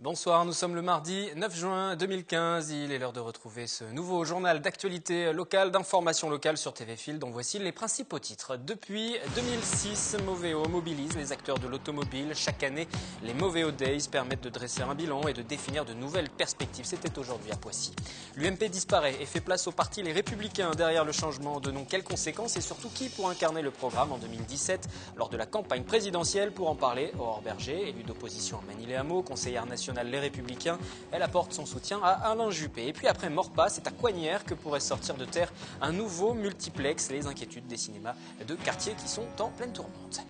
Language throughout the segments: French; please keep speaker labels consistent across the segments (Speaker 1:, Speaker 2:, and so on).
Speaker 1: Bonsoir, nous sommes le mardi 9 juin 2015. Il est l'heure de retrouver ce nouveau journal d'actualité locale, d'information locale sur TV Fil, dont voici les principaux titres. Depuis 2006, Moveo mobilise les acteurs de l'automobile. Chaque année, les Moveo Days permettent de dresser un bilan et de définir de nouvelles perspectives. C'était aujourd'hui à Poissy. L'UMP disparaît et fait place au parti Les Républicains. Derrière le changement de nom, quelles conséquences et surtout qui pour incarner le programme en 2017 lors de la campagne présidentielle? Pour en parler, Aurore Berger, élue d'opposition à Manille-les-Hameaux, conseillère nationale Les Républicains, elle apporte son soutien à Alain Juppé. Et puis après Maurepas, c'est à Coignières que pourrait sortir de terre un nouveau multiplex. Les inquiétudes des cinémas de quartier qui sont en pleine tourmente.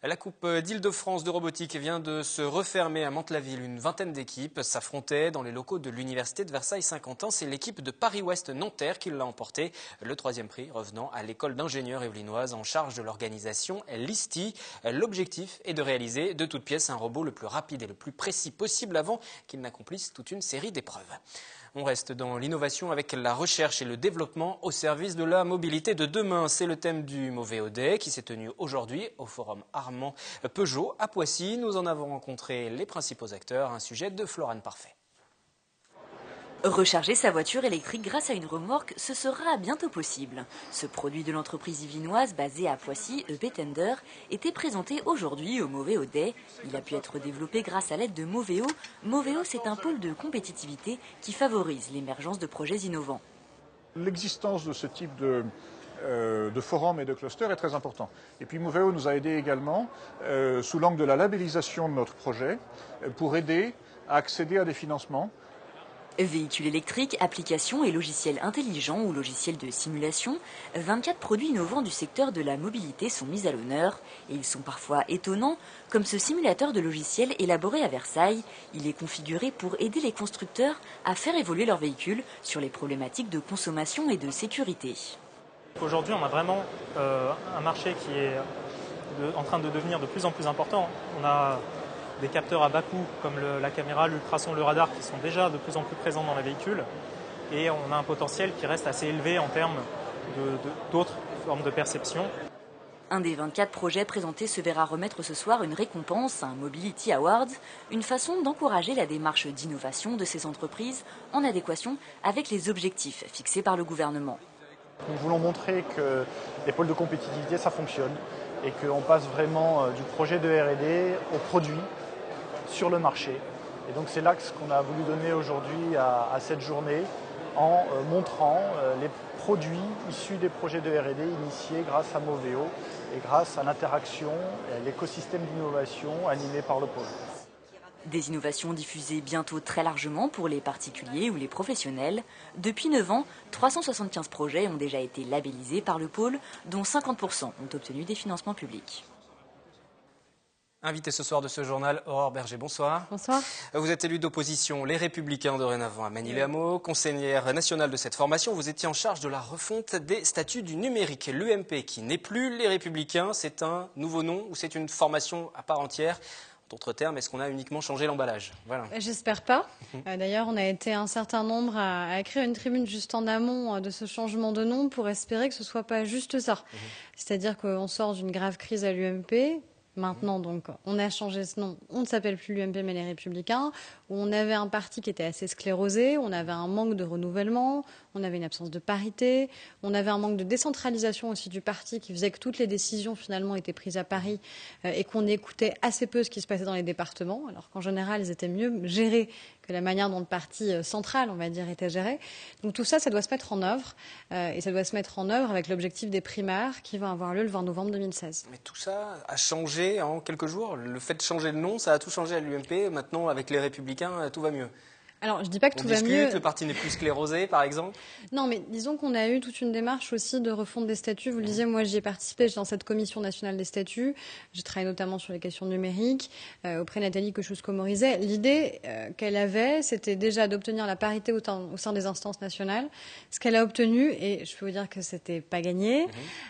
Speaker 1: La Coupe d'Île-de-France de robotique vient de se refermer à Mantes-la-Ville. Une vingtaine d'équipes s'affrontaient dans les locaux de l'Université de Versailles-Saint-Quentin. C'est l'équipe de Paris-Ouest Nanterre qui l'a emporté. Le troisième prix revenant à l'école d'ingénieurs yvelinoise en charge de l'organisation l'ISTI. L'objectif est de réaliser de toutes pièces un robot le plus rapide et le plus précis possible avant qu'il n'accomplisse toute une série d'épreuves. On reste dans l'innovation avec la recherche et le développement au service de la mobilité de demain. C'est le thème du Moveo Day qui s'est tenu aujourd'hui au forum Armand Peugeot à Poissy. Nous en avons rencontré les principaux acteurs, un sujet de Florane Parfait.
Speaker 2: Recharger sa voiture électrique grâce à une remorque, ce sera bientôt possible. Ce produit de l'entreprise yvelinoise basée à Poissy, EP-Tender, était présenté aujourd'hui au Moveo Day. Il a pu être développé grâce à l'aide de Moveo. Moveo, c'est un pôle de compétitivité qui favorise l'émergence de projets innovants.
Speaker 3: L'existence de ce type de forum et de cluster est très important. Et puis Moveo nous a aidé également, sous l'angle de la labellisation de notre projet, pour aider à accéder à des financements.
Speaker 2: Véhicules électriques, applications et logiciels intelligents ou logiciels de simulation, 24 produits innovants du secteur de la mobilité sont mis à l'honneur. Et ils sont parfois étonnants, comme ce simulateur de logiciel élaboré à Versailles. Il est configuré pour aider les constructeurs à faire évoluer leurs véhicules sur les problématiques de consommation et de sécurité.
Speaker 4: Aujourd'hui, on a vraiment un marché qui est en train de devenir de plus en plus important. On a des capteurs à bas coût comme la caméra, l'ultrason, le radar qui sont déjà de plus en plus présents dans les véhicules. Et on a un potentiel qui reste assez élevé en termes d'autres formes de perception.
Speaker 2: Un des 24 projets présentés se verra remettre ce soir une récompense, un Mobility Awards, une façon d'encourager la démarche d'innovation de ces entreprises en adéquation avec les objectifs fixés par le gouvernement.
Speaker 5: Nous voulons montrer que les pôles de compétitivité, ça fonctionne et qu'on passe vraiment du projet de R&D au produit sur le marché. Et donc c'est l'axe qu'on a voulu donner aujourd'hui à cette journée en montrant les produits issus des projets de R&D initiés grâce à Moveo et grâce à l'interaction et l'écosystème d'innovation animé par le pôle.
Speaker 2: Des innovations diffusées bientôt très largement pour les particuliers ou les professionnels. Depuis 9 ans, 375 projets ont déjà été labellisés par le pôle, dont 50% ont obtenu des financements publics.
Speaker 1: Invité ce soir de ce journal, Aurore Berger, bonsoir.
Speaker 6: Bonsoir.
Speaker 1: Vous êtes élue d'opposition Les Républicains dorénavant à Manille-les-Hameaux, conseillère nationale de cette formation. Vous étiez en charge de la refonte des statuts du numérique. L'UMP qui n'est plus Les Républicains, c'est un nouveau nom ou c'est une formation à part entière? D'autres termes, est-ce qu'on a uniquement changé l'emballage? Voilà.
Speaker 6: J'espère pas. D'ailleurs, on a été un certain nombre à écrire une tribune juste en amont de ce changement de nom pour espérer que ce soit pas juste ça. C'est-à-dire qu'on sort d'une grave crise à l'UMP. Maintenant, donc, on a changé ce nom. On ne s'appelle plus l'UMP, mais les Républicains. Où on avait un parti qui était assez sclérosé. On avait un manque de renouvellement. On avait une absence de parité. On avait un manque de décentralisation aussi du parti qui faisait que toutes les décisions, finalement, étaient prises à Paris et qu'on écoutait assez peu ce qui se passait dans les départements. Alors qu'en général, ils étaient mieux gérés que la manière dont le parti central, on va dire, était géré. Donc tout ça, ça doit se mettre en œuvre. Et ça doit se mettre en œuvre avec l'objectif des primaires qui va avoir lieu le 20 novembre 2016.
Speaker 1: Mais tout ça a changé en quelques jours. Le fait de changer de nom, ça a tout changé à l'UMP. Maintenant, avec les Républicains, tout va mieux.
Speaker 6: Alors, je dis pas que tout va mieux.
Speaker 1: Le parti n'est plus sclérosé, par exemple.
Speaker 6: Non, mais disons qu'on a eu toute une démarche aussi de refonte des statuts. Vous le disiez, moi, j'y ai participé. J'étais dans cette commission nationale des statuts. J'ai travaillé notamment sur les questions numériques auprès de Nathalie Kosciusko-Morizet. L'idée qu'elle avait, c'était déjà d'obtenir la parité au sein des instances nationales. Ce qu'elle a obtenu, et je peux vous dire que c'était pas gagné,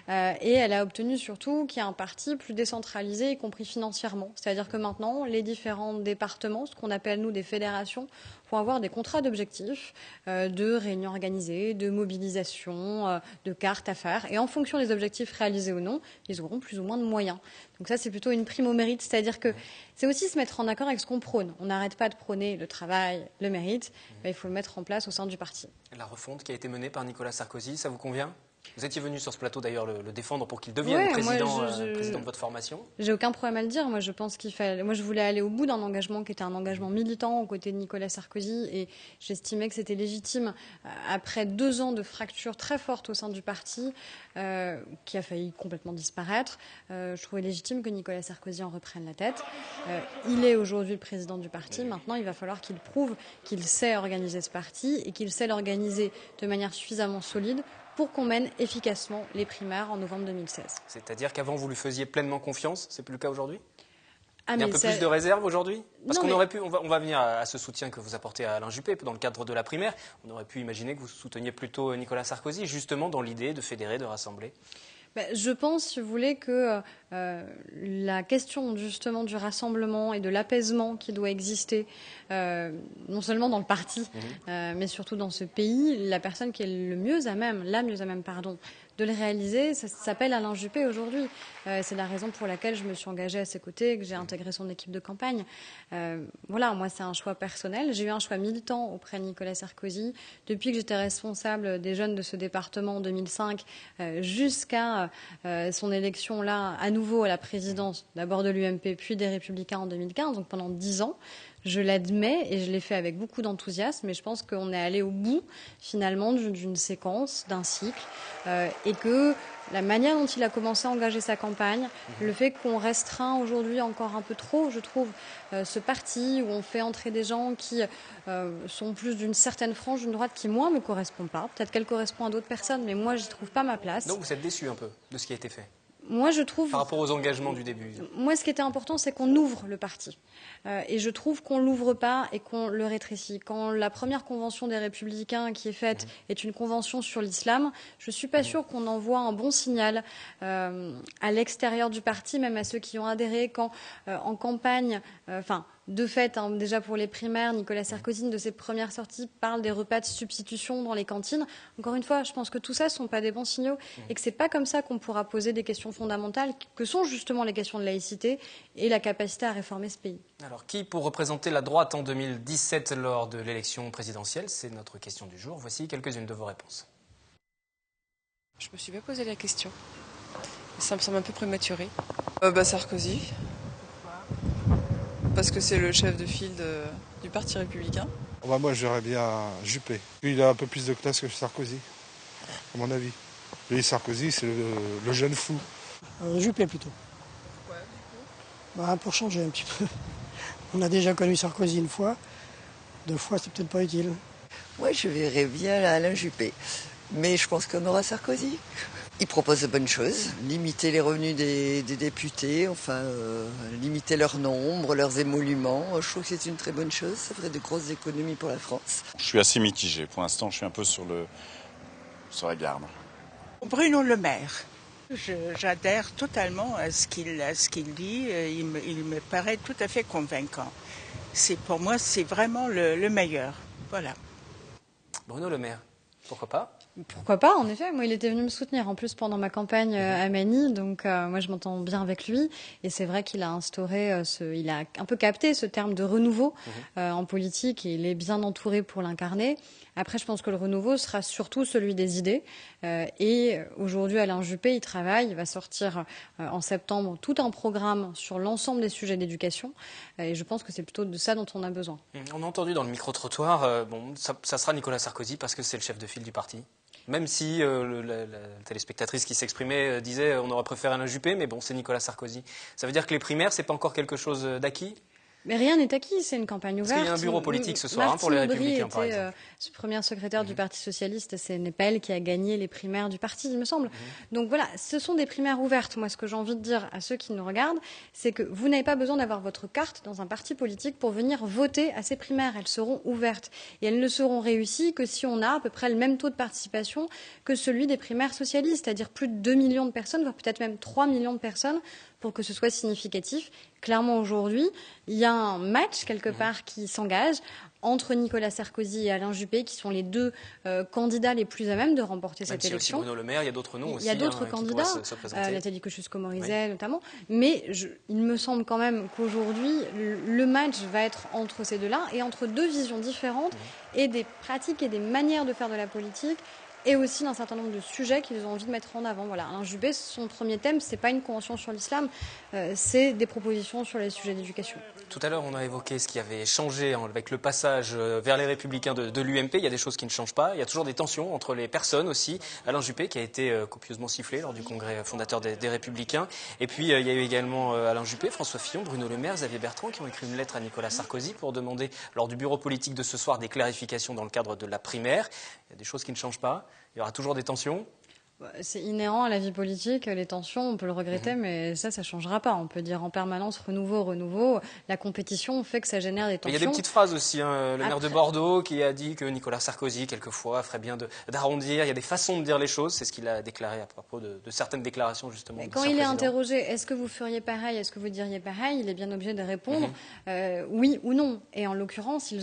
Speaker 6: et elle a obtenu surtout qu'il y ait un parti plus décentralisé, y compris financièrement. C'est-à-dire que maintenant, les différents départements, ce qu'on appelle nous des fédérations, pour avoir des contrats d'objectifs, de réunions organisées, de mobilisation, de cartes à faire. Et en fonction des objectifs réalisés ou non, ils auront plus ou moins de moyens. Donc ça, c'est plutôt une prime au mérite, c'est-à-dire que c'est aussi se mettre en accord avec ce qu'on prône. On n'arrête pas de prôner le travail, le mérite, il faut le mettre en place au sein du parti.
Speaker 1: La refonte qui a été menée par Nicolas Sarkozy, ça vous convient ? Vous étiez venu sur ce plateau d'ailleurs le défendre pour qu'il devienne président de votre formation.
Speaker 6: J'ai aucun problème à le dire. Moi, je pense qu'il fallait. Moi, je voulais aller au bout d'un engagement qui était un engagement militant aux côtés de Nicolas Sarkozy, et j'estimais que c'était légitime après 2 ans de fracture très forte au sein du parti, qui a failli complètement disparaître. Je trouvais légitime que Nicolas Sarkozy en reprenne la tête. Il est aujourd'hui le président du parti. Maintenant, il va falloir qu'il prouve qu'il sait organiser ce parti et qu'il sait l'organiser de manière suffisamment solide pour qu'on mène efficacement les primaires en novembre 2016.
Speaker 1: C'est-à-dire qu'avant, vous lui faisiez pleinement confiance, c'est plus le cas aujourd'hui ?
Speaker 6: Ah,
Speaker 1: il y a un peu plus de réserve aujourd'hui ? Parce qu'on aurait pu, on va venir à ce soutien que vous apportez à Alain Juppé dans le cadre de la primaire. On aurait pu imaginer que vous souteniez plutôt Nicolas Sarkozy, justement dans l'idée de fédérer, de rassembler.
Speaker 6: Je pense, si vous voulez, que la question justement du rassemblement et de l'apaisement qui doit exister, non seulement dans le parti, mais surtout dans ce pays, la personne qui est la mieux à même, de le réaliser, ça s'appelle Alain Juppé aujourd'hui. C'est la raison pour laquelle je me suis engagée à ses côtés, que j'ai intégré son équipe de campagne. Voilà, moi c'est un choix personnel. J'ai eu un choix militant auprès de Nicolas Sarkozy. Depuis que j'étais responsable des jeunes de ce département en 2005 jusqu'à son élection là, à nouveau à la présidence, d'abord de l'UMP puis des Républicains en 2015, donc pendant 10 ans. Je l'admets et je l'ai fait avec beaucoup d'enthousiasme, mais je pense qu'on est allé au bout finalement d'une séquence, d'un cycle, et que la manière dont il a commencé à engager sa campagne, le fait qu'on restreint aujourd'hui encore un peu trop, je trouve, ce parti où on fait entrer des gens qui sont plus d'une certaine frange d'une droite qui, moi, me correspond pas. Peut-être qu'elle correspond à d'autres personnes, mais moi, j'y trouve pas ma place.
Speaker 1: Donc vous êtes déçu un peu de ce qui a été fait ?
Speaker 6: Moi, je trouve...
Speaker 1: Par rapport aux engagements du début.
Speaker 6: Moi, ce qui était important, c'est qu'on ouvre le parti. Et je trouve qu'on ne l'ouvre pas et qu'on le rétrécit. Quand la première convention des Républicains qui est faite est une convention sur l'islam, je ne suis pas sûre qu'on envoie un bon signal à l'extérieur du parti, même à ceux qui ont adhéré, quand en campagne... De fait, déjà pour les primaires, Nicolas Sarkozy, de ses premières sorties, parle des repas de substitution dans les cantines. Encore une fois, je pense que tout ça ne sont pas des bons signaux et que ce n'est pas comme ça qu'on pourra poser des questions fondamentales, que sont justement les questions de laïcité et la capacité à réformer ce pays.
Speaker 1: Alors, qui pour représenter la droite en 2017 lors de l'élection présidentielle ? C'est notre question du jour. Voici quelques-unes de vos réponses.
Speaker 7: Je ne me suis pas posé la question. Ça me semble un peu prématuré. Sarkozy. Parce que c'est le chef de file du Parti républicain.
Speaker 8: Moi, j'aurais bien Juppé. Lui, il a un peu plus de classe que Sarkozy, à mon avis. Lui, Sarkozy, c'est le jeune fou.
Speaker 9: Juppé, plutôt.
Speaker 7: Pourquoi, du coup ?
Speaker 9: Pour changer un petit peu. On a déjà connu Sarkozy une fois. 2 fois, c'est peut-être pas utile.
Speaker 10: Moi, je verrais bien Alain Juppé. Mais je pense qu'on aura Sarkozy. Il propose de bonnes choses, limiter les revenus des députés, limiter leur nombre, leurs émoluments. Je trouve que c'est une très bonne chose, ça ferait de grosses économies pour la France.
Speaker 11: Je suis assez mitigé, pour l'instant je suis un peu sur la garde.
Speaker 12: Bruno Le Maire, j'adhère totalement à ce qu'il dit, il me paraît tout à fait convaincant. Pour moi, c'est vraiment le meilleur, voilà.
Speaker 1: Bruno Le Maire, pourquoi pas ?
Speaker 6: Pourquoi pas, en effet. Moi, il était venu me soutenir en plus pendant ma campagne à Manille, donc moi je m'entends bien avec lui. Et c'est vrai qu'il a instauré, il a un peu capté ce terme de renouveau en politique et il est bien entouré pour l'incarner. Après, je pense que le renouveau sera surtout celui des idées. Et aujourd'hui, Alain Juppé, il travaille, il va sortir en septembre tout un programme sur l'ensemble des sujets d'éducation. Et je pense que c'est plutôt de ça dont on a besoin.
Speaker 1: On a entendu dans le micro-trottoir, ça sera Nicolas Sarkozy parce que c'est le chef de file du parti. Même si la téléspectatrice qui s'exprimait disait on aurait préféré Alain Juppé, mais bon, c'est Nicolas Sarkozy. Ça veut dire que les primaires, c'est pas encore quelque chose d'acquis ?
Speaker 6: Mais rien n'est acquis, c'est une campagne ouverte.
Speaker 1: Parce qu'il y a un bureau politique ce soir pour les Républicains, par exemple.
Speaker 6: Première secrétaire du Parti Socialiste, ce n'est pas elle qui a gagné les primaires du parti, il me semble. Donc voilà, ce sont des primaires ouvertes. Moi, ce que j'ai envie de dire à ceux qui nous regardent, c'est que vous n'avez pas besoin d'avoir votre carte dans un parti politique pour venir voter à ces primaires. Elles seront ouvertes. Et elles ne seront réussies que si on a à peu près le même taux de participation que celui des primaires socialistes, c'est-à-dire plus de 2 millions de personnes, voire peut-être même 3 millions de personnes pour que ce soit significatif. Clairement, aujourd'hui, il y a un match, quelque part, qui s'engage entre Nicolas Sarkozy et Alain Juppé, qui sont les deux candidats les plus à même de remporter cette élection.
Speaker 1: Il y a aussi Bruno Le Maire, il y a d'autres noms aussi.
Speaker 6: Il y a d'autres candidats, Nathalie Kosciusko-Morizet notamment. Mais il me semble quand même qu'aujourd'hui, le match va être entre ces deux-là et entre deux visions différentes et des pratiques et des manières de faire de la politique et aussi d'un certain nombre de sujets qu'ils ont envie de mettre en avant. Voilà, Alain Juppé, son premier thème, c'est pas une convention sur l'islam, c'est des propositions sur les sujets d'éducation.
Speaker 1: Tout à l'heure, on a évoqué ce qui avait changé avec le passage vers les Républicains de l'UMP. Il y a des choses qui ne changent pas. Il y a toujours des tensions entre les personnes aussi. Alain Juppé, qui a été copieusement sifflé lors du congrès fondateur des Républicains. Et puis, il y a eu également Alain Juppé, François Fillon, Bruno Le Maire, Xavier Bertrand, qui ont écrit une lettre à Nicolas Sarkozy pour demander, lors du bureau politique de ce soir, des clarifications dans le cadre de la primaire. Il y a des choses qui ne changent pas. Il y aura toujours des tensions.
Speaker 6: C'est inhérent à la vie politique, les tensions, on peut le regretter, mais ça ne changera pas. On peut dire en permanence renouveau. La compétition fait que ça génère des tensions.
Speaker 1: Il y a des petites phrases aussi. Le maire de Bordeaux qui a dit que Nicolas Sarkozy, quelquefois, ferait bien d'arrondir. Il y a des façons de dire les choses. C'est ce qu'il a déclaré à propos de certaines déclarations, justement.
Speaker 6: Quand il est interrogé, est-ce que vous feriez pareil, est-ce que vous diriez pareil, il est bien obligé de répondre oui ou non. Et en l'occurrence,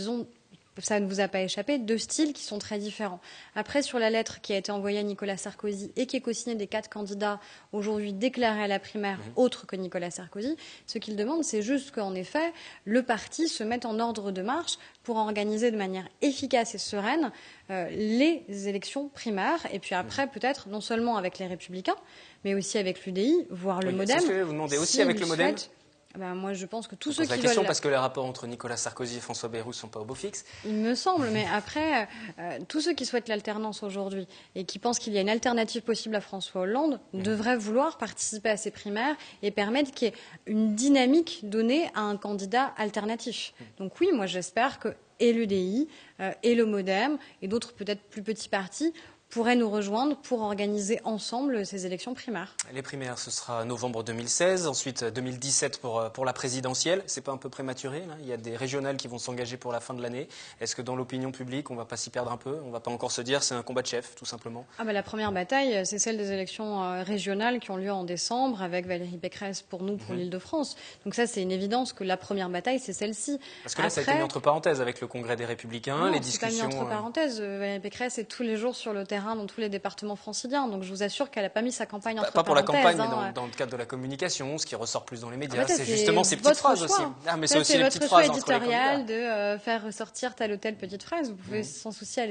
Speaker 6: ça ne vous a pas échappé, deux styles qui sont très différents. Après, sur la lettre qui a été envoyée à Nicolas Sarkozy et qui est co-signée des 4 candidats aujourd'hui déclarés à la primaire autres que Nicolas Sarkozy, ce qu'il demande, c'est juste qu'en effet, le parti se mette en ordre de marche pour organiser de manière efficace et sereine les élections primaires. Et puis après, peut-être, non seulement avec les Républicains, mais aussi avec l'UDI, voire le MoDem.
Speaker 1: C'est ce que vous demandez aussi avec le MoDem.
Speaker 6: Moi, je pense que tous ceux qui veulent...
Speaker 1: question parce que les rapports entre Nicolas Sarkozy et François Bayrou ne sont pas au beau fixe.
Speaker 6: Il me semble, mais après, tous ceux qui souhaitent l'alternance aujourd'hui et qui pensent qu'il y a une alternative possible à François Hollande devraient vouloir participer à ces primaires et permettre qu'il y ait une dynamique donnée à un candidat alternatif. Donc oui, moi j'espère que et l'UDI et le MoDem et d'autres peut-être plus petits partis pourraient nous rejoindre pour organiser ensemble ces élections primaires.
Speaker 1: Les primaires, ce sera novembre 2016, ensuite 2017 pour la présidentielle. C'est pas un peu prématuré là ? Il y a des régionales qui vont s'engager pour la fin de l'année. Est-ce que dans l'opinion publique, on ne va pas s'y perdre un peu ? On ne va pas encore se dire c'est un combat de chef, tout simplement ?
Speaker 6: La première bataille, c'est celle des élections régionales qui ont lieu en décembre avec Valérie Pécresse pour l'Île-de-France. Donc ça, c'est une évidence que la première bataille, c'est celle-ci.
Speaker 1: Parce que là, ça a été mis entre parenthèses avec le congrès des Républicains, les discussions...
Speaker 6: Non, c'est pas mis entre parenthèses. Valérie Pécresse est tous les jours sur le terrain dans tous les départements franciliens. Donc je vous assure qu'elle n'a pas mis sa campagne entre parenthèses.
Speaker 1: Pas pour la campagne, mais dans le cadre de la communication, ce qui ressort plus dans les médias. C'est justement ces petites phrases aussi.
Speaker 6: Mais c'est aussi les petites phrases entre les candidats. C'est votre choix éditorial de faire ressortir telle ou telle petite phrase. Vous pouvez sans souci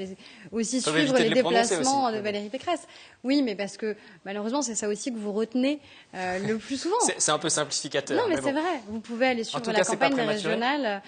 Speaker 6: aussi suivre les déplacements de Valérie Pécresse. Oui, mais parce que malheureusement, c'est ça aussi que vous retenez le plus souvent.
Speaker 1: C'est un peu simplificateur.
Speaker 6: Non, mais c'est vrai. Vous pouvez aller suivre la campagne régionale.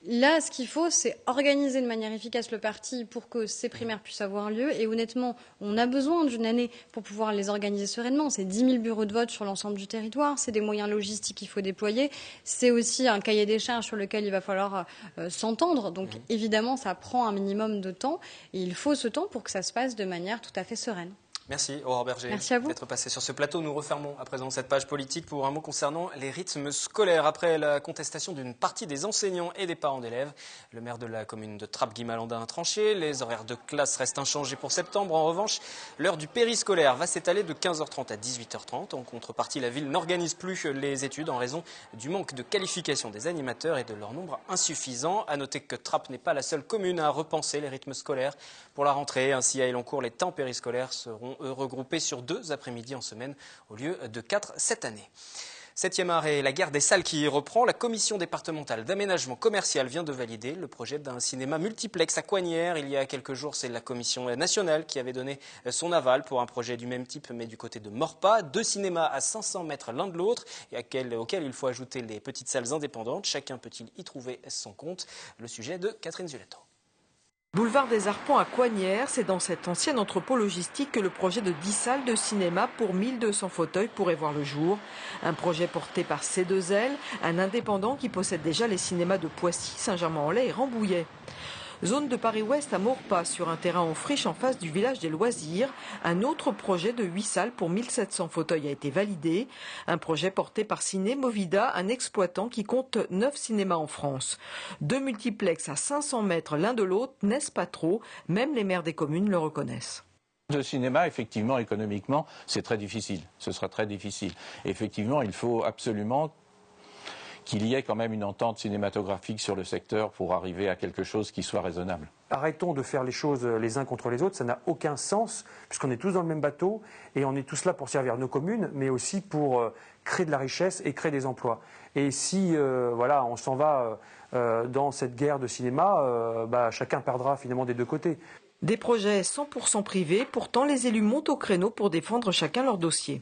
Speaker 6: Là, ce qu'il faut, c'est organiser de manière efficace le parti pour que ces primaires puissent avoir lieu. Et honnêtement, on a besoin d'une année pour pouvoir les organiser sereinement. C'est 10 000 bureaux de vote sur l'ensemble du territoire. C'est des moyens logistiques qu'il faut déployer. C'est aussi un cahier des charges sur lequel il va falloir s'entendre. Donc, évidemment, ça prend un minimum de temps. Et il faut ce temps pour que ça se passe de manière tout à fait sereine.
Speaker 1: Merci Aurore Berger d'être passée sur ce plateau. Nous refermons à présent cette page politique pour un mot concernant les rythmes scolaires. Après la contestation d'une partie des enseignants et des parents d'élèves, le maire de la commune de Trappes-Guy-Malandin a tranché. Les horaires de classe restent inchangés pour septembre. En revanche, l'heure du périscolaire va s'étaler de 15h30 à 18h30. En contrepartie, la ville n'organise plus les études en raison du manque de qualification des animateurs et de leur nombre insuffisant. À noter que Trappes n'est pas la seule commune à repenser les rythmes scolaires pour la rentrée. Ainsi, à Elancourt, les temps périscolaires seront regroupés sur 2 après-midi en semaine au lieu de 4 cette année. 7e art et la guerre des salles qui reprend. La commission départementale d'aménagement commercial vient de valider le projet d'un cinéma multiplex à Coignières. Il y a quelques jours, c'est la commission nationale qui avait donné son aval pour un projet du même type, mais du côté de Maurepas. 2 cinémas à 500 mètres l'un de l'autre, et auxquels il faut ajouter les petites salles indépendantes. Chacun peut-il y trouver son compte ? Le sujet de Catherine Zuletto.
Speaker 13: Boulevard des Arpents à Coignières, c'est dans cet ancien entrepôt logistique que le projet de 10 salles de cinéma pour 1200 fauteuils pourrait voir le jour. Un projet porté par C2L, un indépendant qui possède déjà les cinémas de Poissy, Saint-Germain-en-Laye et Rambouillet. Zone de Paris-Ouest à Maurepas, sur un terrain en friche en face du village des loisirs. Un autre projet de 8 salles pour 1700 fauteuils a été validé. Un projet porté par Ciné Movida, un exploitant qui compte 9 cinémas en France. 2 multiplex à 500 mètres l'un de l'autre, n'est-ce pas trop ? Même les maires des communes le reconnaissent.
Speaker 14: De cinéma, effectivement, économiquement, c'est très difficile. Ce sera très difficile. Effectivement, il faut absolument qu'il y ait quand même une entente cinématographique sur le secteur pour arriver à quelque chose qui soit raisonnable.
Speaker 15: Arrêtons de faire les choses les uns contre les autres, ça n'a aucun sens, puisqu'on est tous dans le même bateau et on est tous là pour servir nos communes, mais aussi pour créer de la richesse et créer des emplois. Et si on s'en va dans cette guerre de cinéma, chacun perdra finalement des deux côtés.
Speaker 13: Des projets 100% privés, pourtant les élus montent au créneau pour défendre chacun leur dossier.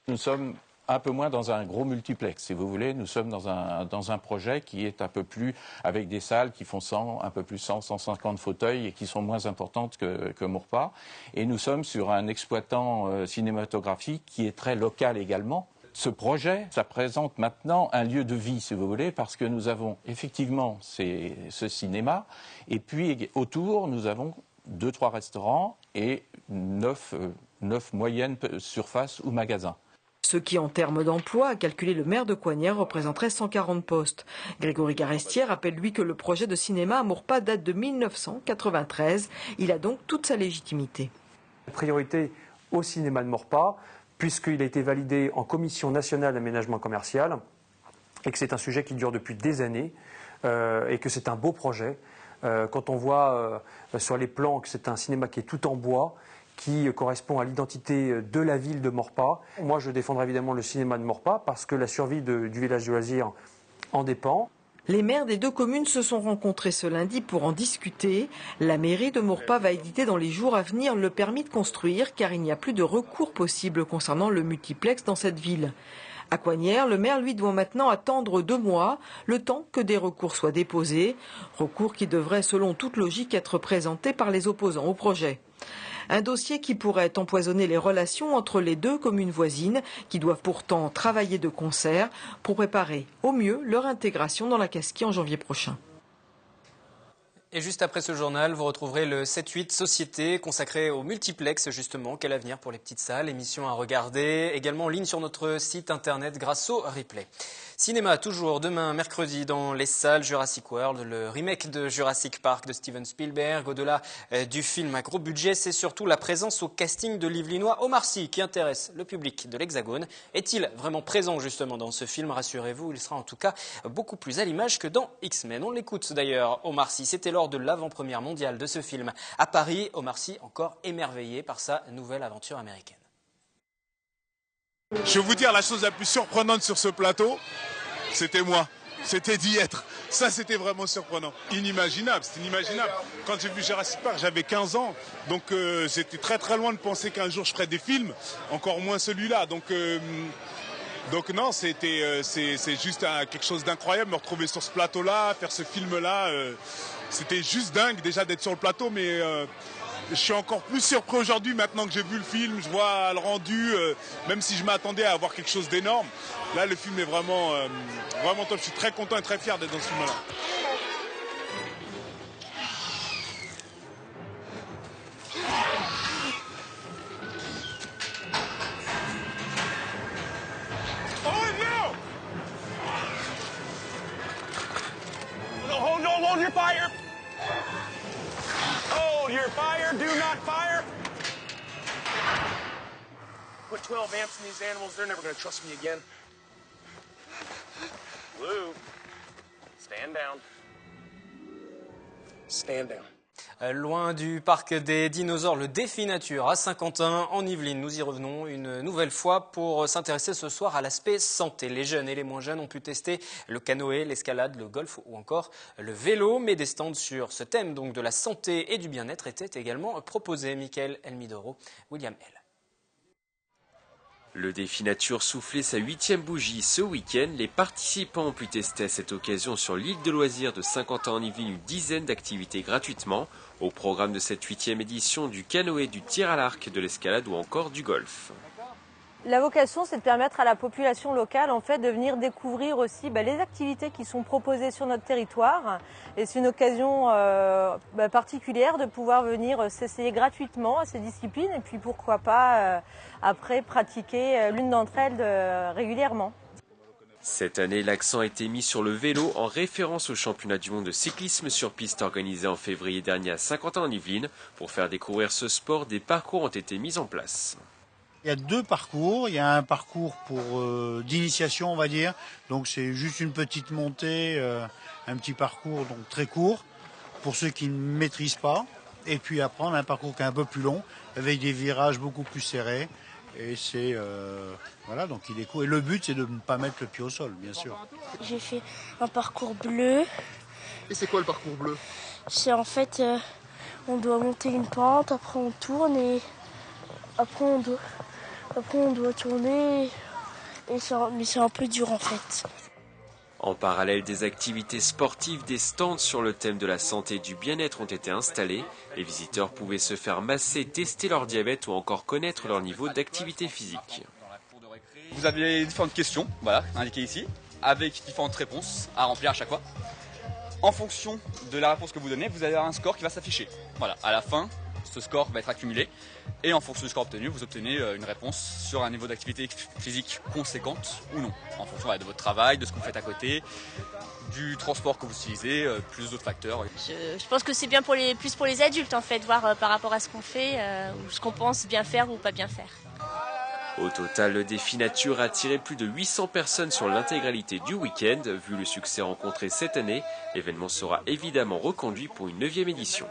Speaker 14: Nous sommes un peu moins dans un gros multiplex, si vous voulez. Nous sommes dans un projet qui est un peu plus, avec des salles qui font 150 fauteuils et qui sont moins importantes que Maurepas. Et nous sommes sur un exploitant cinématographique qui est très local également. Ce projet, ça présente maintenant un lieu de vie, si vous voulez, parce que nous avons effectivement ce cinéma, et puis autour, nous avons 2-3 restaurants et 9 moyennes surfaces ou magasins.
Speaker 13: Ce qui, en termes d'emploi, a calculé le maire de Coignères, représenterait 140 postes. Grégory Garestier rappelle, lui, que le projet de cinéma à Maurepas date de 1993. Il a donc toute sa légitimité.
Speaker 15: Priorité au cinéma de Maurepas, puisqu'il a été validé en commission nationale d'aménagement commercial et que c'est un sujet qui dure depuis des années et que c'est un beau projet. Quand on voit sur les plans que c'est un cinéma qui est tout en bois, qui correspond à l'identité de la ville de Maurepas. Moi, je défendrai évidemment le cinéma de Maurepas parce que la survie du village de loisirs en dépend.
Speaker 13: Les maires des deux communes se sont rencontrés ce lundi pour en discuter. La mairie de Maurepas va éditer dans les jours à venir le permis de construire car il n'y a plus de recours possible concernant le multiplex dans cette ville. À Coignères, le maire, lui, doit maintenant attendre 2 mois, le temps que des recours soient déposés. Recours qui devraient, selon toute logique, être présentés par les opposants au projet. Un dossier qui pourrait empoisonner les relations entre les deux communes voisines, qui doivent pourtant travailler de concert pour préparer au mieux leur intégration dans la Casquie en janvier prochain.
Speaker 1: Et juste après ce journal, vous retrouverez le 7-8 Société consacré au multiplex justement. Quel avenir pour les petites salles, émission à regarder, également en ligne sur notre site internet grâce au replay. Cinéma toujours demain mercredi dans les salles Jurassic World, le remake de Jurassic Park de Steven Spielberg. Au-delà du film à gros budget, c'est surtout la présence au casting de l'Yvelinois Omar Sy qui intéresse le public de l'Hexagone. Est-il vraiment présent justement dans ce film? Rassurez-vous, il sera en tout cas beaucoup plus à l'image que dans X-Men. On l'écoute d'ailleurs, Omar Sy. C'était lors de l'avant-première mondiale de ce film à Paris. Omar Sy encore émerveillé par sa nouvelle aventure américaine.
Speaker 16: Je vais vous dire la chose la plus surprenante sur ce plateau, c'était moi. C'était d'y être. Ça, c'était vraiment surprenant. Inimaginable, c'était inimaginable. Quand j'ai vu Jurassic Park, j'avais 15 ans. Donc, j'étais très très loin de penser qu'un jour je ferais des films. Encore moins celui-là. Donc non, c'est juste quelque chose d'incroyable. Me retrouver sur ce plateau-là, faire ce film-là. C'était juste dingue déjà d'être sur le plateau. Mais je suis encore plus surpris aujourd'hui maintenant que j'ai vu le film. Je vois le rendu, même si je m'attendais à avoir quelque chose d'énorme. Là, le film est vraiment top. Je suis très content et très fier d'être dans ce film-là.
Speaker 17: Hold your fire! Hold your fire! Do not fire! Put 12 amps in these animals, they're never going to trust me again. Blue, stand down. Stand down.
Speaker 1: Loin du parc des dinosaures, le défi nature à Saint-Quentin, en Yvelines. Nous y revenons une nouvelle fois pour s'intéresser ce soir à l'aspect santé. Les jeunes et les moins jeunes ont pu tester le canoë, l'escalade, le golf ou encore le vélo. Mais des stands sur ce thème donc de la santé et du bien-être étaient également proposés. Michael Elmidoro, William L.
Speaker 18: Le défi nature soufflait sa 8e bougie ce week-end. Les participants ont pu tester à cette occasion sur l'île de loisirs de Saint-Quentin en Yvelines une dizaine d'activités gratuitement. Au programme de cette 8e édition, du canoë, du tir à l'arc, de l'escalade ou encore du golf.
Speaker 19: La vocation, c'est de permettre à la population locale en fait, de venir découvrir aussi les activités qui sont proposées sur notre territoire. Et c'est une occasion particulière de pouvoir venir s'essayer gratuitement à ces disciplines et puis pourquoi pas après pratiquer l'une d'entre elles régulièrement.
Speaker 18: Cette année, l'accent a été mis sur le vélo en référence au championnat du monde de cyclisme sur piste organisé en février dernier à Saint-Quentin-en-Yvelines. Pour faire découvrir ce sport, des parcours ont été mis en place.
Speaker 20: Il y a 2 parcours. Il y a un parcours d'initiation, on va dire. Donc c'est juste une petite montée, un petit parcours donc très court pour ceux qui ne maîtrisent pas. Et puis après, on a un parcours qui est un peu plus long, avec des virages beaucoup plus serrés. Et c'est voilà, donc il est court. Et le but, c'est de ne pas mettre le pied au sol, bien sûr.
Speaker 21: J'ai fait un parcours bleu.
Speaker 22: Et c'est quoi le parcours bleu?
Speaker 21: C'est en fait, on doit monter une pente, après on tourne et après on doit tourner. Mais c'est un peu dur en fait.
Speaker 18: En parallèle des activités sportives, des stands sur le thème de la santé et du bien-être ont été installés. Les visiteurs pouvaient se faire masser, tester leur diabète ou encore connaître leur niveau d'activité physique.
Speaker 23: Vous avez différentes questions, voilà, indiquées ici, avec différentes réponses à remplir à chaque fois. En fonction de la réponse que vous donnez, vous avez un score qui va s'afficher. Voilà, à la fin, ce score va être accumulé et en fonction du score obtenu, vous obtenez une réponse sur un niveau d'activité physique conséquente ou non, en fonction de votre travail, de ce que vous faites à côté, du transport que vous utilisez, plus d'autres facteurs.
Speaker 21: Je pense que c'est bien plus pour les adultes en fait, voir par rapport à ce qu'on fait, ou ce qu'on pense bien faire ou pas bien faire.
Speaker 18: Au total, le défi nature a attiré plus de 800 personnes sur l'intégralité du week-end. Vu le succès rencontré cette année, l'événement sera évidemment reconduit pour une 9e édition.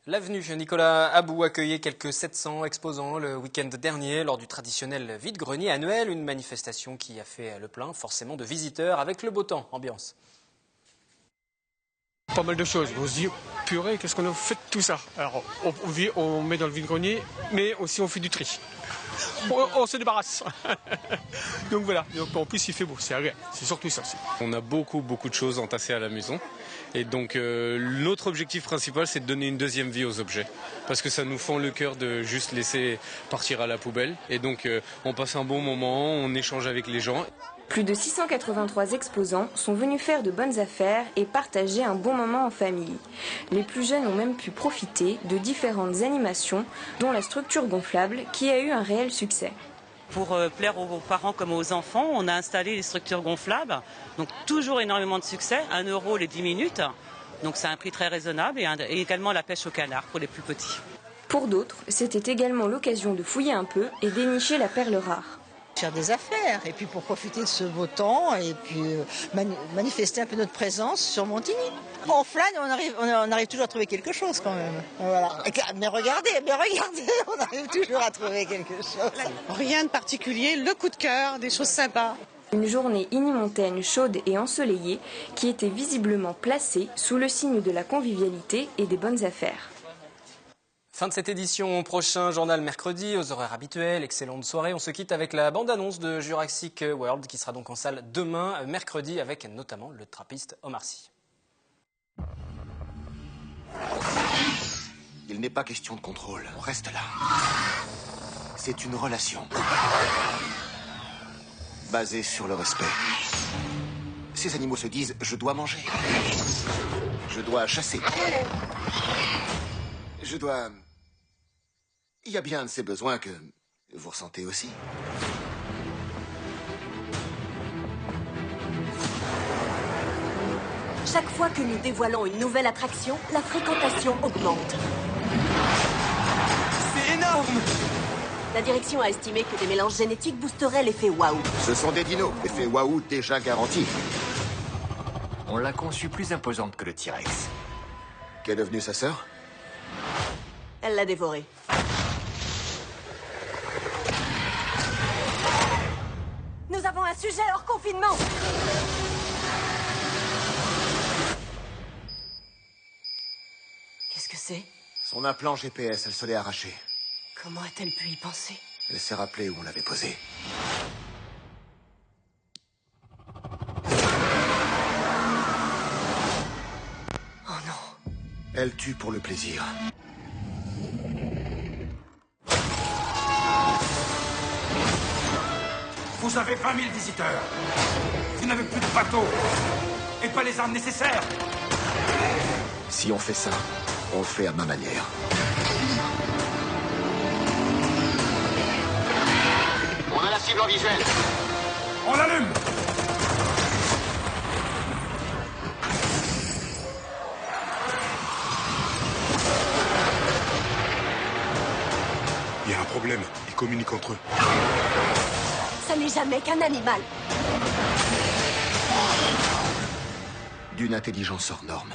Speaker 1: L'avenue Nicolas Abou accueillait quelques 700 exposants le week-end dernier lors du traditionnel vide-grenier annuel, une manifestation qui a fait le plein forcément de visiteurs avec le beau temps. Ambiance.
Speaker 24: Pas mal de choses. On se dit, purée, qu'est-ce qu'on a fait de tout ça? Alors, on met dans le vide-grenier, mais aussi on fait du tri. On se débarrasse. Donc voilà. Donc, en plus, il fait beau, c'est agréable. C'est surtout ça.
Speaker 25: On a beaucoup de choses entassées à la maison. Et donc, notre objectif principal, c'est de donner une deuxième vie aux objets. Parce que ça nous fend le cœur de juste laisser partir à la poubelle. Et donc, on passe un bon moment, on échange avec les gens.
Speaker 26: Plus de 683 exposants sont venus faire de bonnes affaires et partager un bon moment en famille. Les plus jeunes ont même pu profiter de différentes animations, dont la structure gonflable qui a eu un réel succès.
Speaker 27: Pour plaire aux parents comme aux enfants, on a installé les structures gonflables, donc toujours énormément de succès, 1 € les 10 minutes, donc c'est un prix très raisonnable, et également la pêche au canard pour les plus petits.
Speaker 26: Pour d'autres, c'était également l'occasion de fouiller un peu et dénicher la perle rare.
Speaker 28: Faire des affaires et puis pour profiter de ce beau temps et puis manifester un peu notre présence sur Montigny. On flâne, on arrive toujours à trouver quelque chose quand même. Voilà. Mais regardez, on arrive toujours à trouver quelque chose.
Speaker 29: Rien de particulier, le coup de cœur, des choses sympas.
Speaker 26: Une journée inimontaine, chaude et ensoleillée qui était visiblement placée sous le signe de la convivialité et des bonnes affaires.
Speaker 1: Fin de cette édition, prochain journal mercredi aux horaires habituels. Excellente soirée. On se quitte avec la bande-annonce de Jurassic World qui sera donc en salle demain, mercredi, avec notamment le trappiste Omar Sy.
Speaker 30: Il n'est pas question de contrôle. On reste là. C'est une relation basée sur le respect. Ces animaux se disent « je dois manger ». Je dois chasser. Je dois... Il y a bien un de ces besoins que vous ressentez aussi.
Speaker 31: Chaque fois que nous dévoilons une nouvelle attraction, la fréquentation augmente.
Speaker 30: C'est énorme!
Speaker 31: La direction a estimé que des mélanges génétiques boosteraient l'effet waouh.
Speaker 30: Ce sont des dinos, effet waouh déjà garanti.
Speaker 32: On l'a conçue plus imposante que le T-Rex.
Speaker 30: Qu'est devenue sa sœur?
Speaker 31: Elle l'a dévoré. Nous avons un sujet hors confinement. Qu'est-ce que c'est?
Speaker 30: Son implant GPS, elle se l'est arraché.
Speaker 31: Comment a-t-elle pu y penser?
Speaker 30: Elle s'est rappelée où on l'avait posé.
Speaker 31: Oh non.
Speaker 30: Elle tue pour le plaisir.
Speaker 33: Vous avez 20 000 visiteurs. Vous n'avez plus de bateaux. Et pas les armes nécessaires.
Speaker 30: Si on fait ça, on le fait à ma manière.
Speaker 33: On a la cible en visuel. On l'allume.
Speaker 16: problème. Ils communiquent entre eux.
Speaker 31: Ça n'est jamais qu'un animal.
Speaker 30: D'une intelligence hors norme.